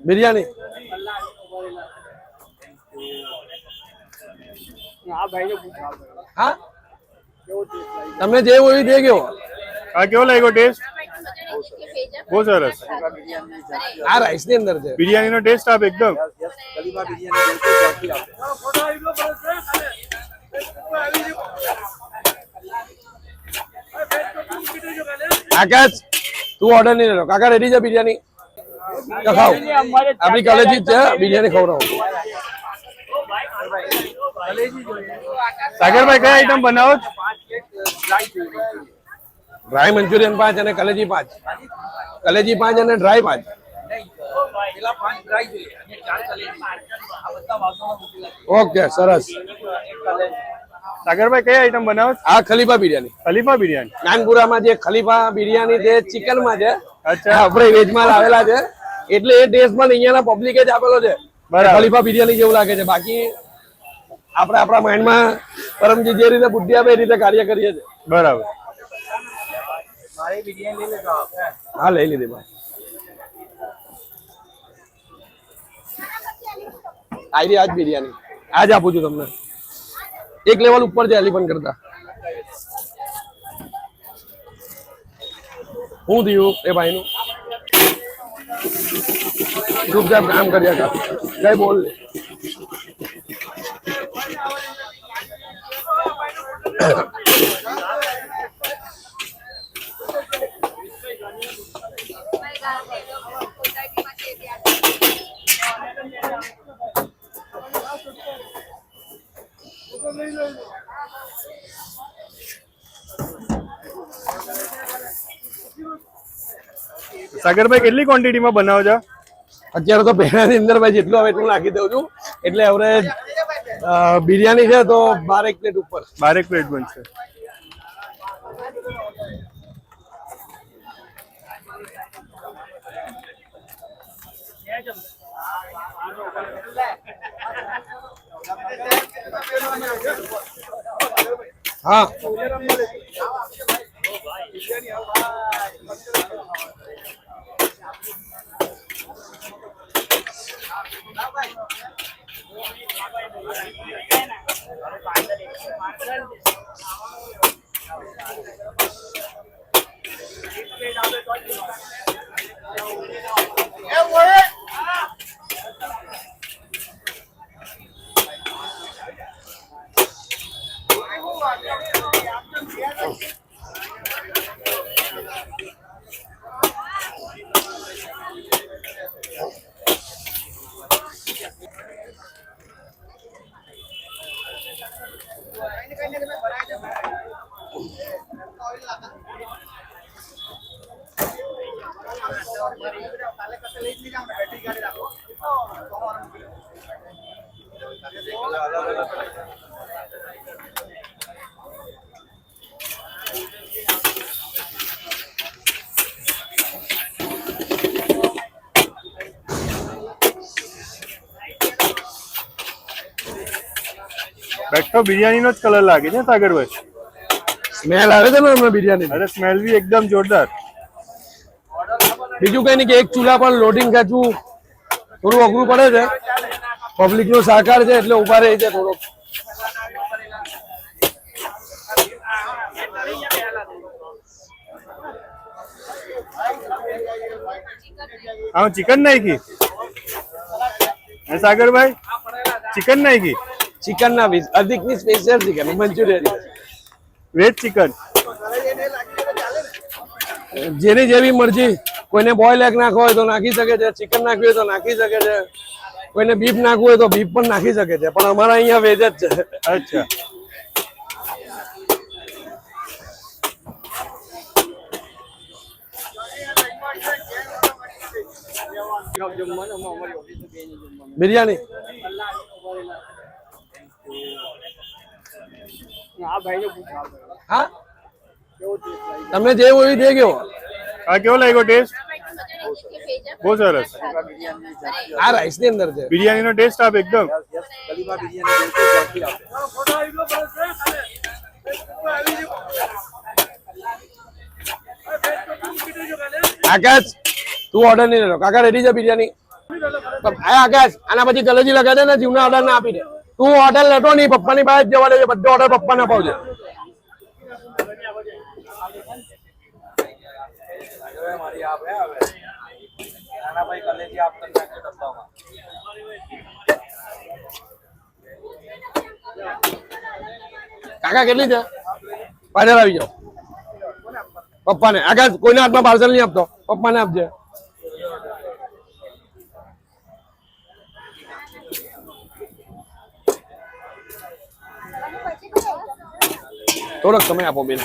બિરયાની હા તમને જે હોય દે ગયો આ કેવો લાગ્યો ટેસ્ટ બહુ સરસ આ રાઈસ ની અંદર છે બિરયાની નો ટેસ્ટ આપ એકદમ આકાશ તું ઓર્ડર નહીં લેલો કાકા રેડી છે બિરયાની ખાઓ આપણી કલેજી છે બિરયાની ખવડાવો સાગરભાઈ કઈ આઈટમ બનાવો ડ્રાય મંચુરિયન 5 અને કલેજી 5 કલેજી 5 અને ડ્રાય 5 ઓકે સરસ સાગરભાઈ કઈ આઈટમ બનાવો આ ખલીફા બિરયાની નાનપુરામાં જે ખલીફા બિરયાની છે ચિકન માં છે અચ્છા આપણે વેજ માં આવેલા છે એટલે એ ટેસ્ટ પણ અહીંયાના પબ્લિકે જ આપેલો છે ખલીફા બિરયાની જેવું લાગે છે બાકી આપણે આપણા માઇન્ડમાં પરમજી જે રીતે બુદ્ધિ આપે એ રીતે કાર્ય કરીએ છીએ બરાબર હા લઈ લીધી ભાઈ આઈ આજ બિરયાની આજ આપું છું તમને એક લેવલ ઉપર છે એલિફન્ટ કરતા શું થયું એ ભાઈનું ચૂપચાપ કામ કર્યા કઈ બોલ સાગરભાઈ કેટલી ક્વોન્ટિટીમાં બનાવો છો અત્યારે તો પહેલાની અંદર ભાઈ જેટલું આવે એટલું નાખી દઉં છું એટલે એવરેજ બિરયાની છે તો 12 પ્લેટ ઉપર 12 પ્લેટ બનશે હા બેઠો બિરયાની નો જ કલર લાગે છે સાગરભાઈ સ્મેલ આવે છે ને હમણાં બિરયાની અરે સ્મેલ બી એકદમ જોરદાર બીજું કઈ નહીં કે એક ચૂલા પર લોડિંગ ખેંચવું થોડું અઘરું પડે છે પબ્લિક નો સહકાર છે એટલે ઉભા રહે છે થોડોક હા ચિકન નાખી સાગરભાઈ ચિકન નાખી ચિકન ના વીસ અધિક ની special chicken Manchurian veg chicken જેની જેવી મરજી કોઈને બોઇલ એગ નાખવો હોય તો નાખી શકે છે ચિકન નાખવી હોય તો નાખી શકે છે કોઈને બીફ નાખવું હોય તો બીફ પણ નાખી શકે છે પણ અમારા અહીંયા વેજ જ છે અચ્છા બિરયાની હા તમને જે હોય દે ગયો આ કેવો લાગ્યો ટેસ્ટ બહુ સરસ આ રાઈસ ની અંદર છે બિરયાની નો ટેસ્ટ આપ એકદમ આકાશ તું ઓર્ડર નહીં લેતો કાકા રેડી છે બિરયાની આકાશ આના પછી કલેજી લગાવી દે ને જીવના ઓર્ડર ના આપી દે તું ઓર્ડર લેતો નહીં પપ્પાની પાસે જવા દે બધો ઓર્ડર પપ્પાને અપાવજે કાકા કેટલી છે પાછળ આવી જાઓ પપ્પાને આકાશ કોઈના હાથમાં પાર્સલ નહીં આપતો પપ્પાને આપજે થોડોક સમય આપો બેન